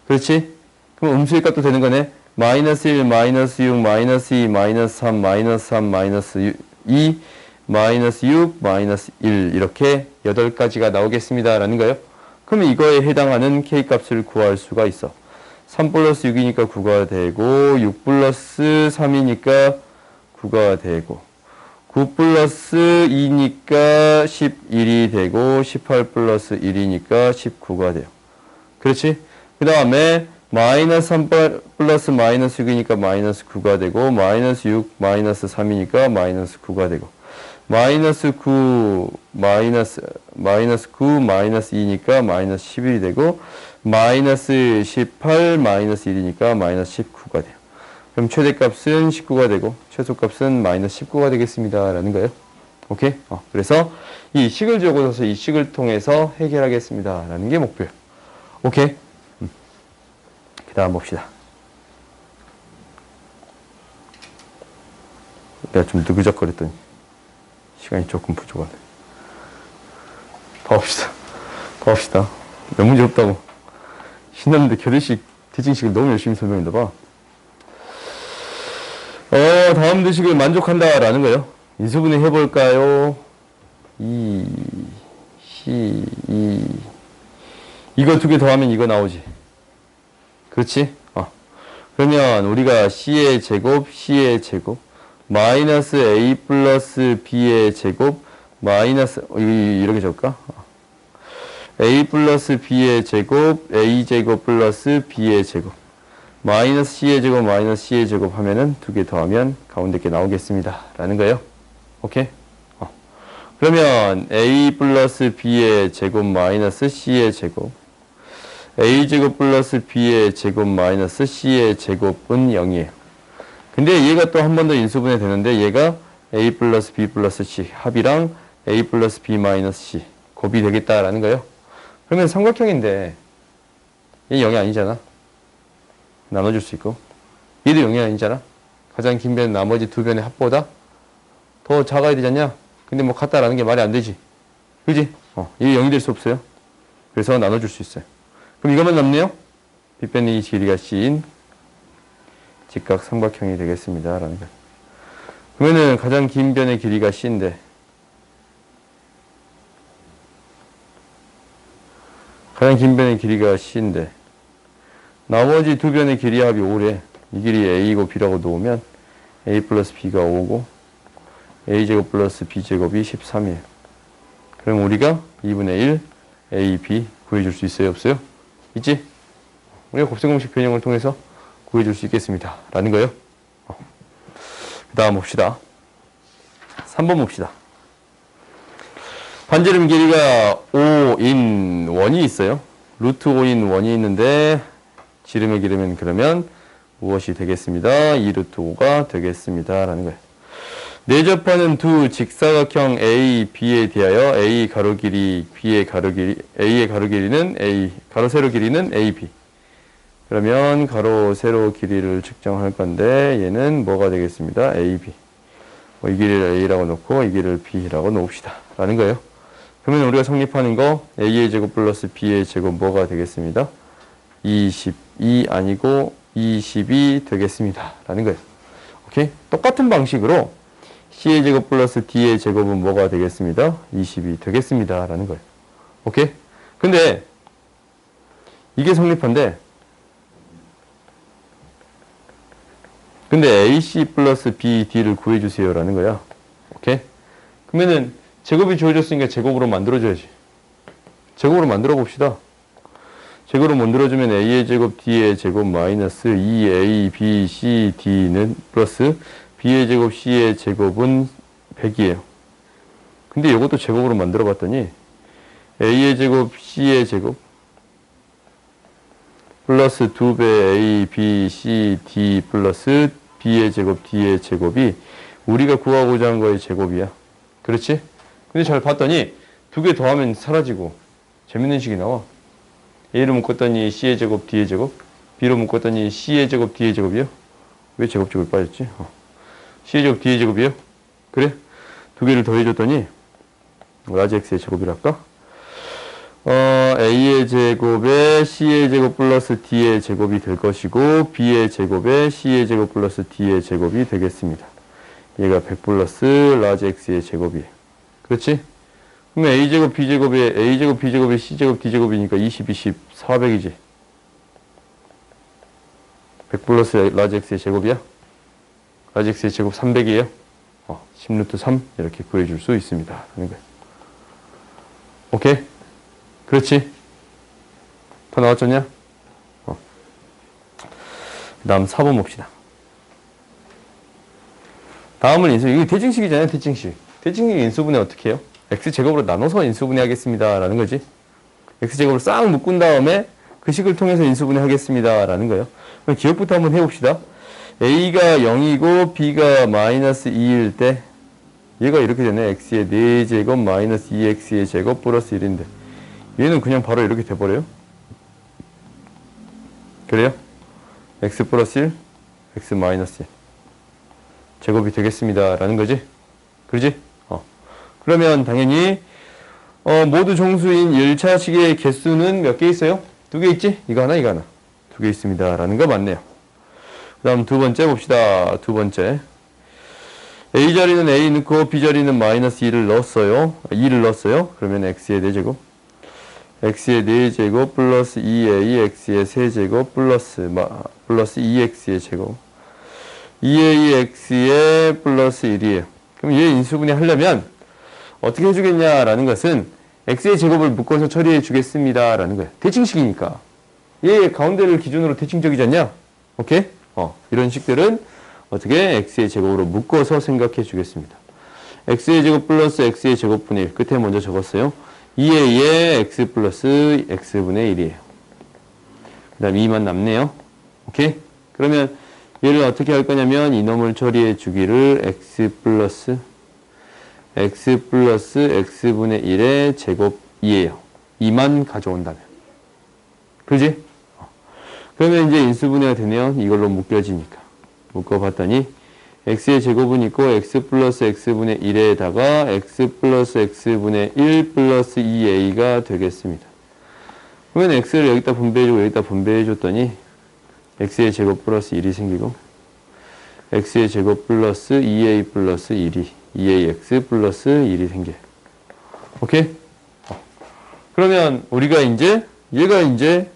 그렇지? 그럼 음수의 값도 되는 거네. 마이너스 1, 마이너스 6, 마이너스 2, 마이너스 3, 마이너스 3, 마이너스 2, 마이너스 6, 마이너스 1 이렇게 8가지가 나오겠습니다 라는 거예요. 그러면 이거에 해당하는 k값을 구할 수가 있어. 3 플러스 6이니까 9가 되고 6 플러스 3이니까 9가 되고 9 플러스 2니까 11이 되고 18 플러스 1이니까 19가 돼요. 그렇지? 그 다음에 마이너스 3 플러스 마이너스 6이니까 마이너스 9가 되고 마이너스 6 마이너스 3이니까 마이너스 9가 되고 마이너스 9 마이너스 9 마이너스 2니까 마이너스 11이 되고 마이너스 18 마이너스 1이니까 마이너스 19가 돼요. 그럼 최대값은 19가 되고 최소값은 마이너스 19가 되겠습니다 라는 거예요. 오케이? 그래서 이 식을 적어서 이 식을 통해서 해결하겠습니다 라는 게 목표예요. 오케이? 그 다음 봅시다. 내가 좀 느그적거렸더니 시간이 조금 부족하네. 더 합시다. 몇 문제 없다고. 신났는데 교대식, 티칭식을 너무 열심히 설명했나 봐. 다음 대식을 만족한다라는 거예요. 인수분해 해볼까요? 이거 두 개 더하면 이거 나오지. 그렇지? 그러면 우리가 C의 제곱, 마이너스 A 플러스 B의 제곱, 마이너스, 이렇게 적을까? A 플러스 B의 제곱, A 제곱 플러스 B의 제곱, 마이너스 C의 제곱, 마이너스 C의 제곱 하면은 두 개 더하면 가운데 게 나오겠습니다. 라는 거예요. 오케이? 그러면 A 플러스 B의 제곱, 마이너스 C의 제곱, A제곱 플러스 B의 제곱 마이너스 C의 제곱은 0이에요. 근데 얘가 또 한 번 더 인수분해 되는데 얘가 A 플러스 B 플러스 C 합이랑 A 플러스 B 마이너스 C 곱이 되겠다라는 거예요. 그러면 삼각형인데 얘 0이 아니잖아. 나눠줄 수 있고 얘도 0이 아니잖아. 가장 긴 변은 나머지 두 변의 합보다 더 작아야 되지 않냐? 근데 뭐 같다라는 게 말이 안 되지. 그지? 얘 0이 될 수 없어요. 그래서 나눠줄 수 있어요. 그럼 이것만 남네요. 빗변의 길이가 C인 직각 삼각형이 되겠습니다. 라는 거. 그러면은 가장 긴 변의 길이가 C인데 나머지 두 변의 길이 합이 5래. 이 길이 A고 B라고 놓으면 A 플러스 B가 5고 A제곱 플러스 B제곱이 13이에요. 그럼 우리가 2분의 1 A, B 구해줄 수 있어요? 없어요? 있지? 우리가 곱셈공식 변형을 통해서 구해줄 수 있겠습니다. 라는 거예요. 그 다음 봅시다. 3번 봅시다. 반지름 길이가 5인 원이 있어요. 루트 5인 원이 있는데 지름의 길이면 그러면 무엇이 되겠습니다. 2루트 5가 되겠습니다. 라는 거예요. 내접하는 두 직사각형 A, B에 대하여 A 가로 길이, B의 가로 길이, A의 가로 길이는 A, 가로 세로 길이는 AB. 그러면 가로 세로 길이를 측정할 건데 얘는 뭐가 되겠습니다. AB. 이 길이를 A라고 놓고 이 길이를 B라고 놓읍시다. 라는 거예요. 그러면 우리가 성립하는 거 A의 제곱 플러스 B의 제곱 뭐가 되겠습니다. 22 아니고 20이 되겠습니다. 라는 거예요. 오케이? 똑같은 방식으로 C의 제곱 플러스 D의 제곱은 뭐가 되겠습니다? 20이 되겠습니다. 라는 거예요. 오케이? 근데 이게 성립한데 AC 플러스 BD를 구해주세요. 라는 거야. 오케이? 그러면은 제곱이 주어졌으니까 제곱으로 만들어줘야지. 제곱으로 만들어 봅시다. 제곱으로 만들어주면 a의 제곱 d의 제곱 마이너스 2a b c d는 플러스 b의 제곱 c의 제곱은 100이에요. 근데 이것도 제곱으로 만들어 봤더니 a의 제곱 c의 제곱 플러스 2배 a b c d 플러스 b의 제곱 d의 제곱이 우리가 구하고자 한 거의 제곱이야. 그렇지? 근데 잘 봤더니 두 개 더하면 사라지고 재밌는 식이 나와. a로 묶었더니 c의 제곱 d의 제곱, b로 묶었더니 c의 제곱 d의 제곱이요. 왜 제곱제곱이 빠졌지? c의 제곱 d의 제곱이요. 그래? 두 개를 더해줬더니 라지 x의 제곱이랄까? a의 제곱에 c의 제곱 플러스 d의 제곱이 될 것이고 b의 제곱에 c의 제곱 플러스 d의 제곱이 되겠습니다. 얘가 100 플러스 라지 x의 제곱이에요. 그렇지? 그러면 a제곱 b제곱에 a제곱 b제곱에 c제곱 d제곱이니까 20, 20, 400이지. 100 플러스 라지 x의 제곱이야? 라지 x의 제곱 300이에요? 10루트 3 이렇게 구해줄 수 있습니다. 하는 거예요. 오케이? 그렇지? 더 나왔잖냐? 그 다음 4번 봅시다. 다음은 인수, 이게 대칭식이잖아요, 대칭식. 대칭식 인수분해 어떻게 해요? x제곱으로 나눠서 인수분해 하겠습니다. 라는 거지. x제곱을 싹 묶은 다음에 그 식을 통해서 인수분해 하겠습니다. 라는 거예요. 그럼 기억부터 한번 해봅시다. a가 0이고 b가 마이너스 2일 때 얘가 이렇게 되네. x의 4제곱 마이너스 2x의 제곱 플러스 1인데 얘는 그냥 바로 이렇게 돼버려요. 그래요? x 플러스 1, x 마이너스 1 제곱이 되겠습니다. 라는 거지. 그러지? 그러면 당연히 모두 정수인 1차식의 개수는 몇 개 있어요? 2개 있지? 이거 하나, 이거 하나. 2개 있습니다. 라는 거 맞네요. 그 다음 두 번째 봅시다. 두 번째. a 자리는 a 넣고 b 자리는 마이너스 2를 넣었어요. 2를 넣었어요. 그러면 x의 4제곱. x의 4제곱 플러스 2a x의 3제곱 플러스 2x의 제곱. 2a x의 플러스 1이에요. 그럼 얘 인수분해 하려면 어떻게 해주겠냐라는 것은 x의 제곱을 묶어서 처리해 주겠습니다. 라는 거예요. 대칭식이니까. 얘 가운데를 기준으로 대칭적이지 않냐? 오케이? 이런 식들은 어떻게 x의 제곱으로 묶어서 생각해 주겠습니다. x의 제곱 플러스 x의 제곱분의 1. 끝에 먼저 적었어요. 2a의 x 플러스 x분의 1이에요. 그 다음 2만 남네요. 오케이? 그러면 얘를 어떻게 할 거냐면 이놈을 처리해 주기를 x 플러스 x분의 1의 제곱 2예요. 2만 가져온다면. 그지? 그러면 이제 인수분해가 되면 이걸로 묶여지니까. 묶어봤더니 x의 제곱은 있고 x 플러스 x분의 1에다가 x 플러스 x분의 1 플러스 2a가 되겠습니다. 그러면 x를 여기다 분배해주고 여기다 분배해줬더니 x의 제곱 플러스 1이 생기고 x의 제곱 플러스 2a 플러스 1이 2ax 플러스 1이 생겨요. 오케이? 그러면 우리가 이제 얘가 이제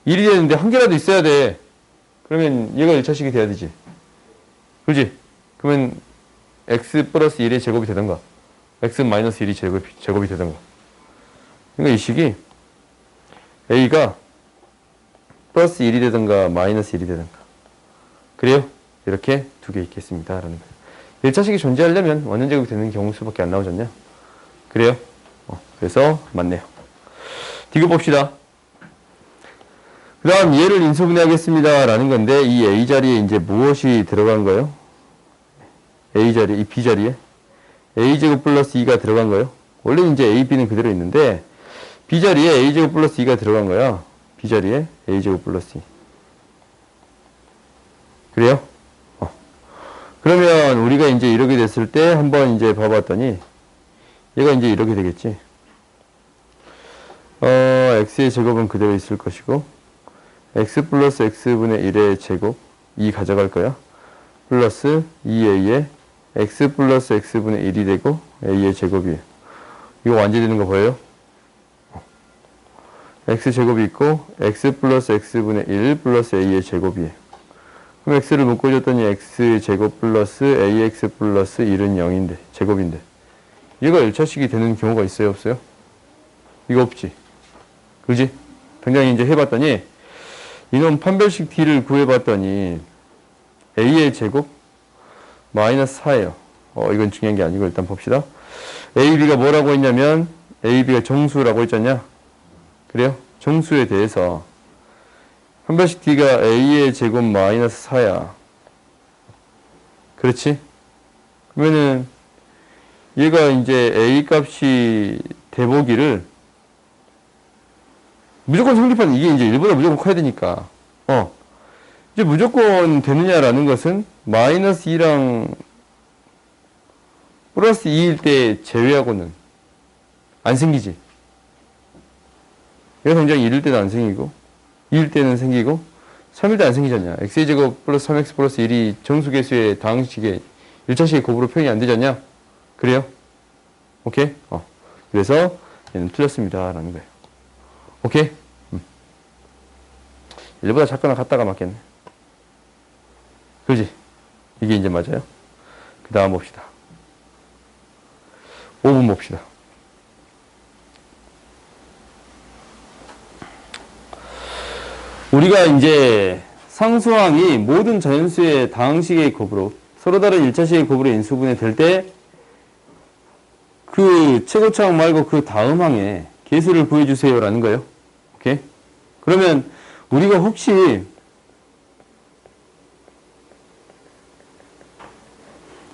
1이 되는데 한 개라도 있어야 돼. 그러면 얘가 1차식이 돼야 되지. 그렇지? 그러면 x 플러스 1의 제곱이 되던가 x 마이너스 1이 제곱이 되던가. 그러니까 이 식이 a가 플러스 1이 되던가 마이너스 1이 되던가. 그래요? 이렇게 두 개 있겠습니다. 라는 거예요. 1차식이 존재하려면 원년 제곱이 되는 경우 수밖에 안 나오잖냐? 그래요? 그래서 맞네요. 디귿 봅시다. 그 다음 얘를 인수분해하겠습니다. 라는 건데 이 a 자리에 이제 무엇이 들어간 거예요? a 자리에, 이 b 자리에 a제곱 플러스 2가 들어간 거예요. 원래 이제 a, b는 그대로 있는데 b 자리에 a제곱 플러스 2가 들어간 거야. b 자리에 a제곱 플러스 2. 그래요? 그러면 우리가 이제 이렇게 됐을 때 한번 이제 봐봤더니 얘가 이제 이렇게 되겠지. x의 제곱은 그대로 있을 것이고 x 플러스 x분의 1의 제곱 2 가져갈 거야. 플러스 2a에 x 플러스 x분의 1이 되고 a의 제곱이에요. 이거 완제되는 거 보여요? x제곱이 있고 x 플러스 x분의 1 플러스 a의 제곱이에요. 그럼 x를 묶어줬더니 x제곱 플러스 ax 플러스 1은 0인데 제곱인데 얘가 1차식이 되는 경우가 있어요, 없어요? 이거 없지. 그지? 당장히 이제 해봤더니, 이놈 판별식 D를 구해봤더니, A의 제곱 마이너스 4예요. 이건 중요한 게 아니고 일단 봅시다. A, B가 뭐라고 했냐면, A, B가 정수라고 했잖냐? 그래요? 정수에 대해서, 판별식 D가 A의 제곱 마이너스 4야. 그렇지? 그러면은, 얘가 이제 A 값이 대보기를 무조건 성립하는, 이게 이제 1보다 무조건 커야 되니까. 이제 무조건 되느냐라는 것은 마이너스 2랑 플러스 2일 때 제외하고는 안 생기지. 얘가 당장 1일 때는 안 생기고, 2일 때는 생기고, 3일 때 안 생기잖냐. x제곱 플러스 3x 플러스 1이 정수계수의 다항식의 1차식의 곱으로 표현이 안 되잖냐. 그래요? 오케이? 그래서 얘는 틀렸습니다. 라는 거예요. 오케이? 1보다 작거나 같다가 맞겠네. 그지? 이게 이제 맞아요? 그 다음 봅시다. 5분 봅시다. 우리가 이제 상수항이 모든 자연수의 다항식의 곱으로 서로 다른 1차식의 곱으로 인수분해 될 때 그 최고차항 말고 그 다음 항에 계수를 구해주세요 라는 거예요. 오케이? 그러면 우리가 혹시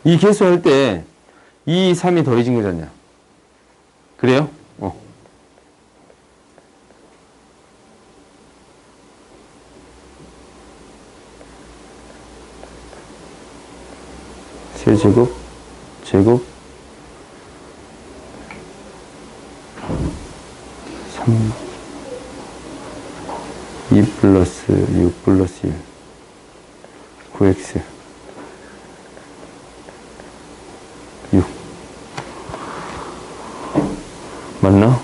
이 계수할 때 2, 3이 더해진 거잖냐. 그래요? 세제곱, 제곱, 3, 2 플러스 6 플러스 1, 9x, 6. 맞나?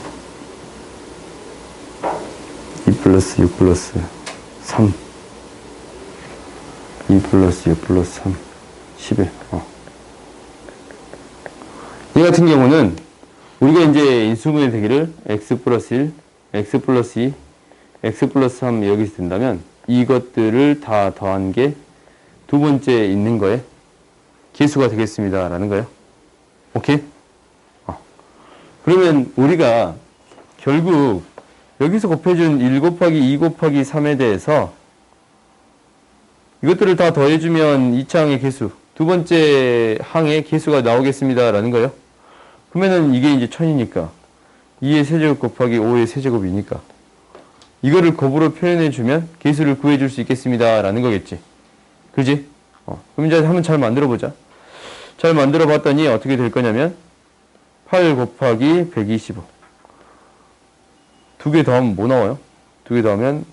2 플러스 6 플러스 3, 2 플러스 6 플러스 3, 11. 이 같은 경우는 우리가 이제 인수분해 되기를 x 플러스 1, x 플러스 2, x 플러스 3 여기서 된다면 이것들을 다 더한 게 두 번째 있는 거에 계수가 되겠습니다. 라는 거예요. 오케이? 그러면 우리가 결국 여기서 곱해준 1 곱하기 2 곱하기 3에 대해서 이것들을 다 더해주면 2차항의 계수, 두 번째 항의 계수가 나오겠습니다. 라는 거예요. 그러면은 이게 이제 1000이니까 2의 세제곱 곱하기 5의 세제곱이니까 이거를 곱으로 표현해주면 계수를 구해줄 수 있겠습니다. 라는 거겠지. 그지? 그럼 이제 한번 잘 만들어보자. 잘 만들어봤더니 어떻게 될 거냐면 8 곱하기 125. 두 개 더하면 뭐 나와요? 두 개 더하면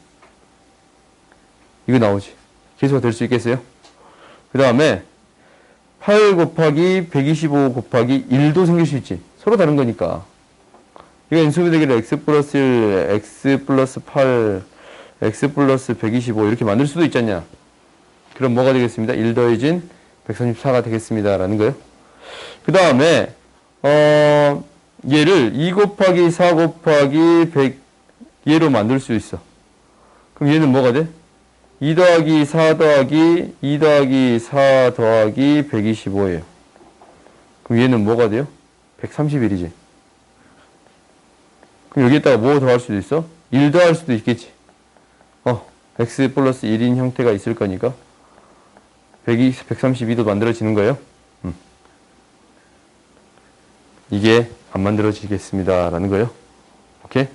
이거 나오지. 계수가 될 수 있겠어요? 그 다음에 8 곱하기 125 곱하기 1도 생길 수 있지. 서로 다른 거니까. 이거 인수분해 되기를 x 플러스 1, x 플러스 8, x 플러스 125 이렇게 만들 수도 있잖냐. 그럼 뭐가 되겠습니다? 1 더해진 134가 되겠습니다. 라는 거예요. 그 다음에 얘를 2 곱하기 4 곱하기 100 얘로 만들 수 있어. 그럼 얘는 뭐가 돼? 2 더하기 4 더하기 2 더하기 4 더하기 125예요. 그럼 얘는 뭐가 돼요? 131이지. 그럼 여기에다가 뭐 더할 수도 있어? 1 더할 수도 있겠지. x 플러스 1인 형태가 있을 거니까 132도 만들어지는 거예요. 이게 안 만들어지겠습니다. 라는 거예요. 오케이?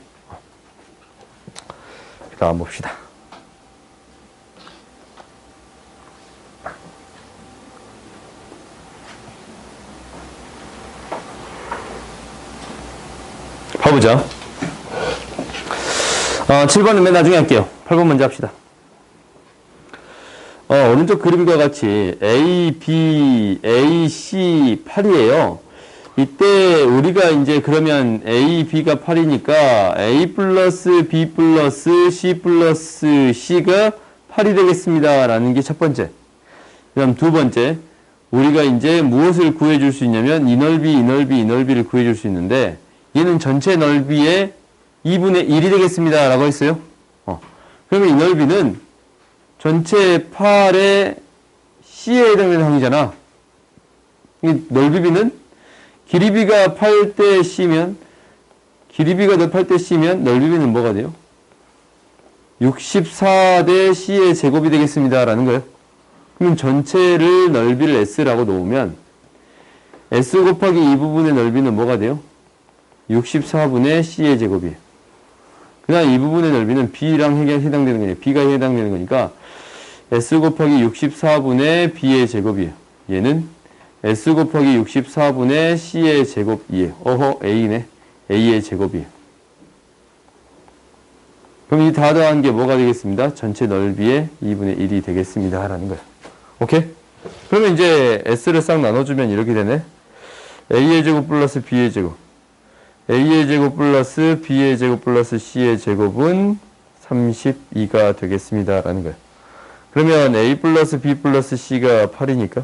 그 다음 봅시다. 봐보자. 7번은 맨 나중에 할게요. 8번 먼저 합시다. 오른쪽 그림과 같이 A, B, A, C 8이에요. 이때 우리가 이제 그러면 A, B가 8이니까 A 플러스 B 플러스 C 플러스 C가 8이 되겠습니다. 라는 게 첫 번째. 그 다음 두 번째. 우리가 이제 무엇을 구해줄 수 있냐면 이 넓이, 이 넓이, 이 넓이를 구해줄 수 있는데 얘는 전체 넓이의 2분의 1이 되겠습니다. 라고 했어요. 그러면 이 넓이는 전체 8의 C에 해당되는 항이잖아. 이 넓이비는 길이비가 8대 C면 길이비가 8대 C면 넓이비는 뭐가 돼요? 64대 C의 제곱이 되겠습니다. 라는 거예요. 그럼 전체를 넓이를 S라고 놓으면 S 곱하기 이 부분의 넓이는 뭐가 돼요? 64분의 C의 제곱이에요. 그 다음 이 부분의 넓이는 B랑 해당되는 거니까 B가 해당되는 거니까 S 곱하기 64분의 B의 제곱이에요. 얘는 S 곱하기 64분의 C의 제곱이에요. 어허, A네. A의 제곱이에요. 그럼 이 다 더한 게 뭐가 되겠습니다? 전체 넓이의 2분의 1이 되겠습니다. 라는 거예요. 오케이? 그러면 이제 S를 싹 나눠주면 이렇게 되네. A의 제곱 플러스 B의 제곱. A의 제곱 플러스 B의 제곱 플러스 C의 제곱은 32가 되겠습니다. 라는 거예요. 그러면 A 플러스 B 플러스 C가 8이니까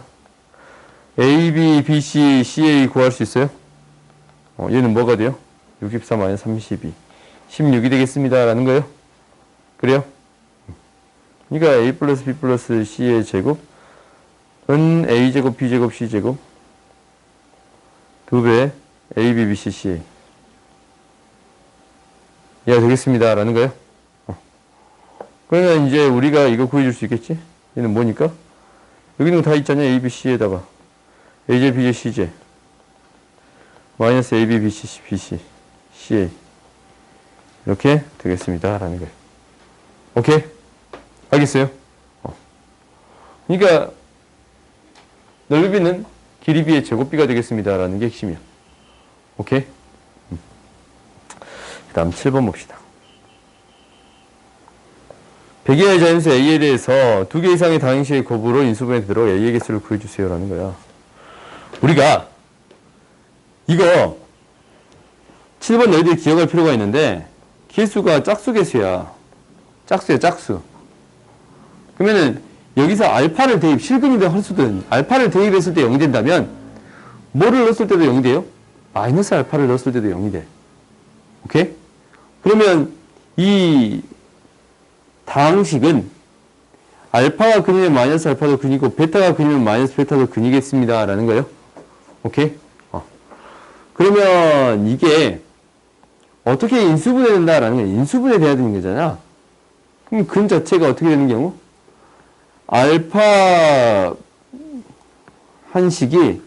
A, B, B, C, CA 구할 수 있어요? 얘는 뭐가 돼요? 64 마이너스 32. 16이 되겠습니다. 라는 거예요. 그래요? 그러니까 A 플러스 B 플러스 C의 제곱은 A 제곱, B 제곱, C 제곱 2배 A, B, B, C, CA 얘가 되겠습니다. 라는 거예요. 그러면 이제 우리가 이거 구해줄 수 있겠지? 얘는 뭐니까? 여기 있는 거 다 있잖아요. A, B, C에다가 AJ, BJ, CJ 마이너스 AB, BC, BC, CA 이렇게 되겠습니다. 라는 거예요. 오케이? 알겠어요? 그러니까 넓이비는 길이비의 제곱비가 되겠습니다. 라는 게 핵심이야. 오케이? 그 다음 7번 봅시다. 백이하의 자연수 A에 대해서 두 개 이상의 다항식의 곱으로 인수분해 되도록 A의 개수를 구해주세요. 라는 거야. 우리가 이거 7번 너희들이 기억할 필요가 있는데 개수가 짝수 개수야. 짝수야, 짝수. 그러면은 여기서 알파를 대입, 실근이든 헐수든 알파를 대입했을 때 0이 된다면 뭐를 넣었을 때도 0이 돼요? 마이너스 알파를 넣었을 때도 0이 돼. 오케이? 그러면 이 다항식은 알파가 근이면 마이너스 알파도 근이고 베타가 근이면 마이너스 베타도 근이겠습니다. 라는 거예요. 오케이? 그러면 이게 어떻게 인수분해 된다라는 거예요. 인수분해 돼야 되는 거잖아. 그럼 근 자체가 어떻게 되는 경우? 알파 한식이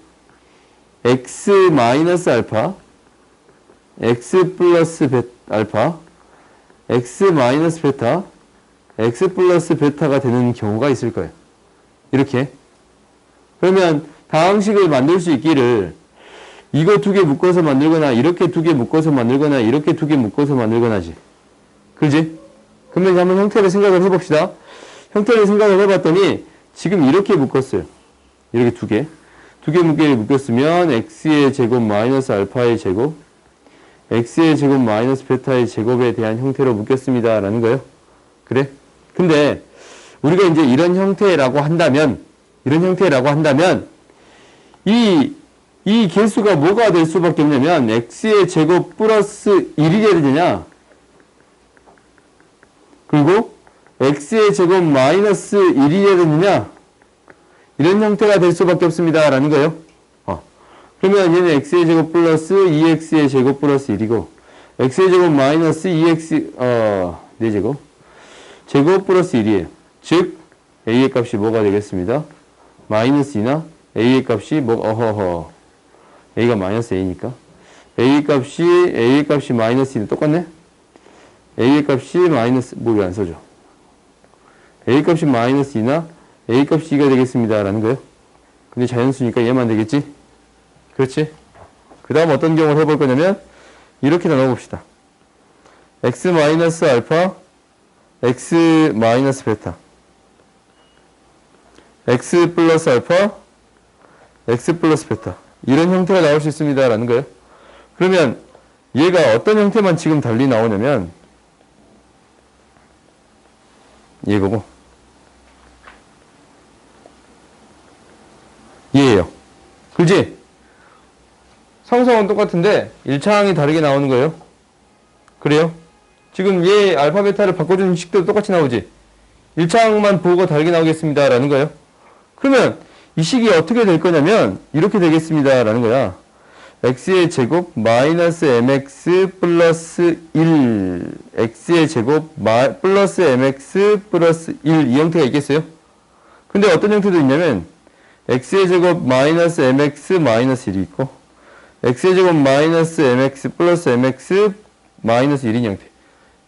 x 마이너스 알파, x 플러스 알파, x 마이너스 베타, x 플러스 베타가 되는 경우가 있을 거예요. 이렇게. 그러면 다항식을 만들 수 있기를 이거 두 개 묶어서 만들거나 이렇게 두 개 묶어서 만들거나 이렇게 두 개 묶어서 만들거나지. 그지? 그러면 한번 형태를 생각을 해봅시다. 형태를 생각을 해봤더니 지금 이렇게 묶었어요. 이렇게 두 개. 두 개 묶였으면 x의 제곱 마이너스 알파의 제곱 x의 제곱 마이너스 베타의 제곱에 대한 형태로 묶였습니다. 라는 거예요. 그래? 근데 우리가 이제 이런 형태라고 한다면 이 개수가 뭐가 될 수밖에 없냐면 x의 제곱 플러스 1이 돼야 되냐 그리고 x의 제곱 마이너스 1이 돼야 되느냐 이런 형태가 될 수밖에 없습니다. 라는 거예요. 그러면 얘는 x의 제곱 플러스 2x의 제곱 플러스 1이고 x의 제곱 마이너스 2x 4제곱 제곱 플러스 1이에요. 즉 a의 값이 뭐가 되겠습니다. 마이너스 2나 a의 값이 a가 마이너스 a니까 a의 값이 마이너스 2는 똑같네. a의 값이 마이너스 왜 안 써줘. a의 값이 마이너스 2나 a 값이 2가 되겠습니다. 라는 거예요. 근데 자연수니까 얘만 되겠지. 그렇지? 그 다음 어떤 경우를 해볼 거냐면 이렇게 나눠봅시다. x 마이너스 알파 x 마이너스 베타 x 플러스 알파 x 플러스 베타 이런 형태가 나올 수 있습니다. 라는 거예요. 그러면 얘가 어떤 형태만 지금 달리 나오냐면 얘거고 얘예요. 그지? 상수항은 똑같은데 1차항이 다르게 나오는 거예요. 그래요? 지금 얘 알파 베타를 바꿔주는 식도 똑같이 나오지? 1차항만 부호가 다르게 나오겠습니다 라는 거예요. 그러면 이 식이 어떻게 될 거냐면 이렇게 되겠습니다 라는 거야. x의 제곱 마이너스 mx 플러스 1 x의 제곱 플러스 mx 플러스 1 이 형태가 있겠어요? 근데 어떤 형태도 있냐면 x의 제곱 마이너스 mx 마이너스 1이 있고 x의 제곱 마이너스 mx 플러스 mx 마이너스 1인 형태.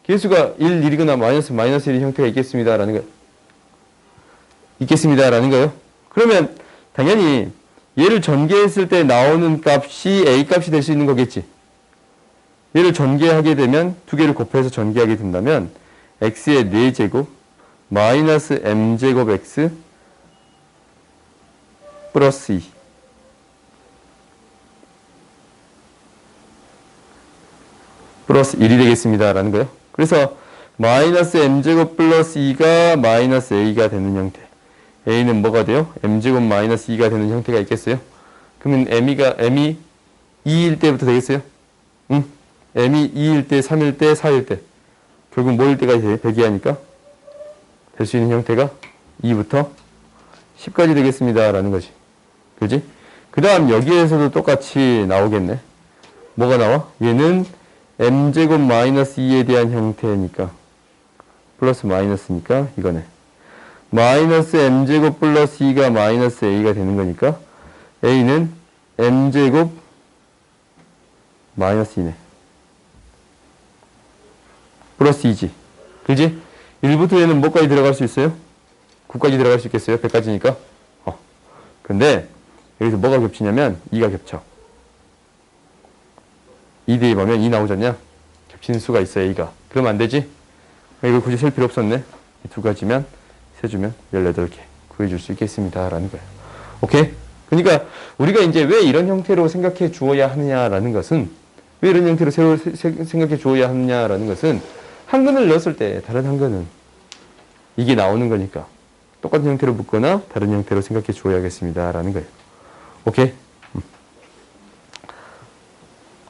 개수가 1, 1이거나 마이너스 1인 형태가 있겠습니다 라는 거예요. 있겠습니다 라는 거예요. 그러면 당연히 얘를 전개했을 때 나오는 값이 a 값이 될 수 있는 거겠지. 얘를 전개하게 되면 두 개를 곱해서 전개하게 된다면 x의 4제곱 마이너스 m제곱 x 플러스 2 플러스 1이 되겠습니다 라는 거예요. 그래서 마이너스 m제곱 플러스 2가 마이너스 a가 되는 형태. a는 뭐가 돼요? m제곱 마이너스 2가 되는 형태가 있겠어요? 그러면 m이 2일 때부터 되겠어요? 응? m이 2일 때, 3일 때, 4일 때. 결국 뭐일 때가 되게 하니까 될 수 있는 형태가 2부터 10까지 되겠습니다 라는 거지. 그지? 그 다음 여기에서도 똑같이 나오겠네. 뭐가 나와? 얘는 m제곱 마이너스 2에 대한 형태니까 플러스 마이너스니까 이거네. 마이너스 m제곱 플러스 2가 마이너스 a가 되는 거니까 a는 m제곱 마이너스 2네. 플러스 2지. 그지? 1부터 얘는 뭐까지 들어갈 수 있어요? 9까지 들어갈 수 있겠어요? 100까지니까. 근데 여기서 뭐가 겹치냐면 2가 겹쳐. 2 대입하면 2 나오잖냐? 겹치는 수가 있어 a가. 그러면 안 되지? 이거 굳이 셀 필요 없었네. 이 두 가지면 세주면 18개 구해줄 수 있겠습니다 라는 거예요. 오케이? 그러니까 우리가 이제 왜 이런 형태로 생각해 주어야 하느냐라는 것은 왜 이런 형태로 생각해 주어야 하느냐라는 것은 한근을 넣었을 때 다른 한근은 이게 나오는 거니까 똑같은 형태로 묶거나 다른 형태로 생각해 주어야겠습니다 라는 거예요. 오케이?